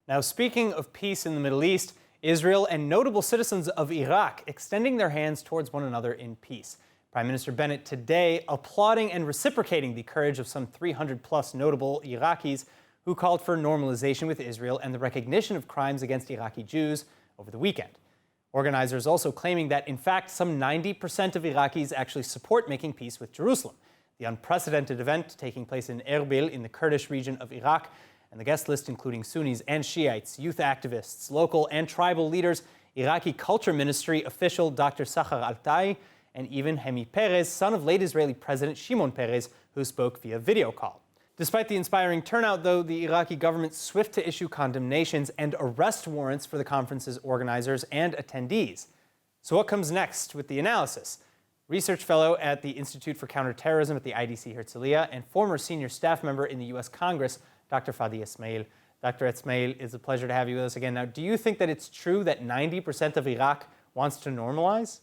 Now, speaking of peace in the Middle East, Israel and notable citizens of Iraq extending their hands towards one another in peace. Prime Minister Bennett today applauding and reciprocating the courage of some 300-plus notable Iraqis who called for normalization with Israel and the recognition of crimes against Iraqi Jews over the weekend. Organizers also claiming that, in fact, some 90% of Iraqis actually support making peace with Jerusalem. The unprecedented event taking place in Erbil in the Kurdish region of Iraq, and the guest list including Sunnis and Shiites, youth activists, local and tribal leaders, Iraqi Culture Ministry official Dr. Sachar Altai, and even Hemi Peres, son of late Israeli President Shimon Peres, who spoke via video call. Despite the inspiring turnout, though, the Iraqi government swift to issue condemnations and arrest warrants for the conference's organizers and attendees. So what comes next with the analysis? Research fellow at the Institute for Counterterrorism at the IDC Herzliya and former senior staff member in the U.S. Congress, Dr. Fadi Essmaeel. Dr. Essmaeel, it's a pleasure to have you with us again. Now, do you think that it's true that 90% of Iraq wants to normalize?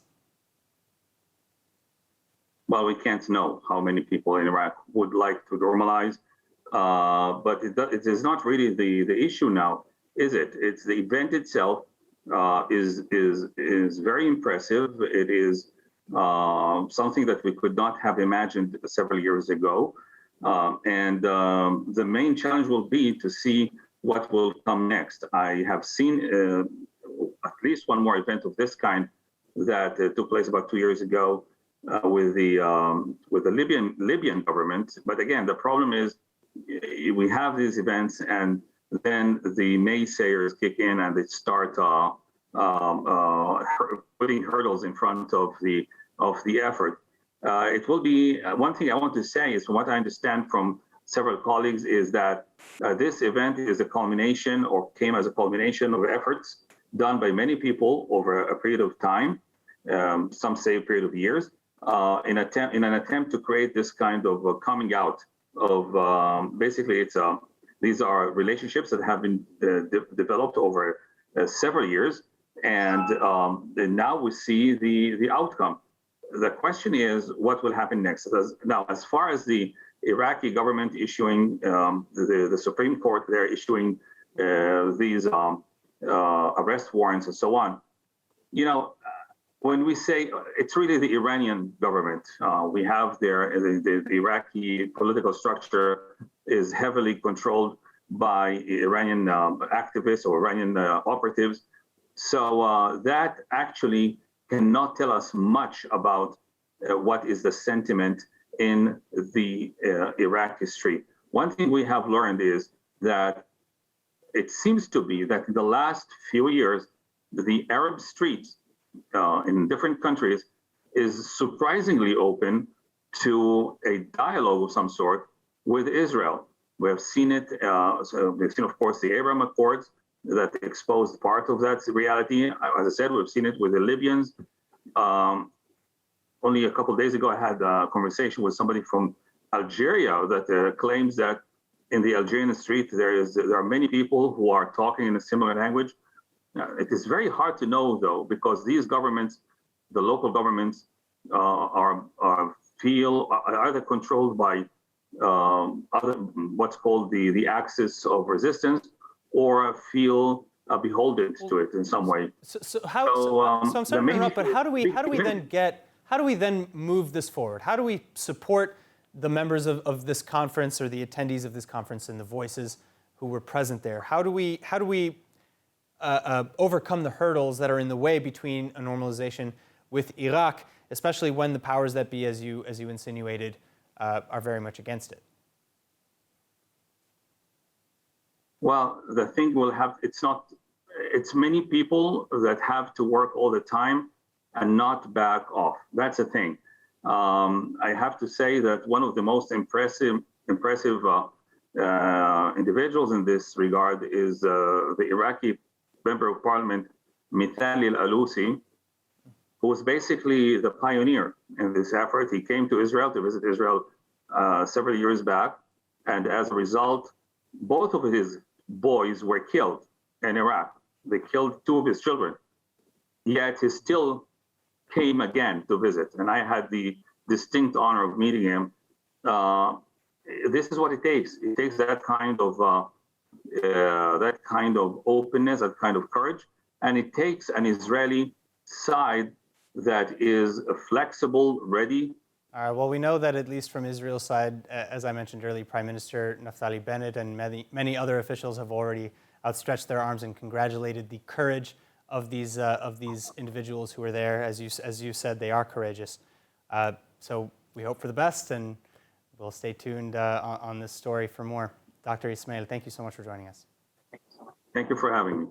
Well, we can't know how many people in Iraq would like to normalize, but it is not really the issue now, is it? It's the event itself is very impressive. It is something that we could not have imagined several years ago. And the main challenge will be to see what will come next. I have seen at least one more event of this kind that took place about 2 years ago with the Libyan government. But again, the problem is we have these events, and then the naysayers kick in and they start putting hurdles in front of the effort. It will be one thing I want to say is, from what I understand from several colleagues, is that this event is a culmination, or came as a culmination, of efforts done by many people over a period of time, some say a period of years, in an attempt to create this kind of coming out of basically these are relationships that have been developed over several years, and now we see the outcome. The question is, what will happen next? Now, as far as the Iraqi government issuing, the Supreme Court there issuing these arrest warrants and so on, when we say it's really the Iranian government, we have the Iraqi political structure is heavily controlled by Iranian activists or Iranian operatives. So that actually cannot tell us much about what is the sentiment in the Iraqi street. One thing we have learned is that it seems to be that in the last few years, the Arab streets in different countries is surprisingly open to a dialogue of some sort with Israel. We have seen it, we've seen, of course, the Abraham Accords that exposed part of that reality. As I said, we've seen it with the Libyans. Only a couple of days ago, I had a conversation with somebody from Algeria that claims that in the Algerian street, there are many people who are talking in a similar language. It is very hard to know, though, because these governments, the local governments, are either controlled by what's called the axis of resistance, or feel beholden to it in some way. So I'm sorry to interrupt, but how do we then move this forward? How do we support the members of this conference, or the attendees of this conference, and the voices who were present there? How do we overcome the hurdles that are in the way between a normalization with Iraq, especially when the powers that be, as you insinuated, are very much against it? Well, the thing will have, it's many people that have to work all the time and not back off. That's the thing. I have to say that one of the most impressive individuals in this regard is the Iraqi Member of Parliament, Mithali al-Alusi, who was basically the pioneer in this effort. He came to Israel to visit Israel several years back, and as a result, both of his boys were killed in Iraq. They killed 2 of his children, yet he still came again to visit, and I had the distinct honor of meeting him. This is what it takes. It takes that kind of that kind of openness, that kind of courage, and it takes an Israeli side that is flexible, ready. Well, we know that at least from Israel's side, as I mentioned earlier, Prime Minister Naftali Bennett and many other officials have already outstretched their arms and congratulated the courage of these individuals who are there. As you said, they are courageous. So we hope for the best, and we'll stay tuned on this story for more. Dr. Essmaeel, thank you so much for joining us. Thank you for having me.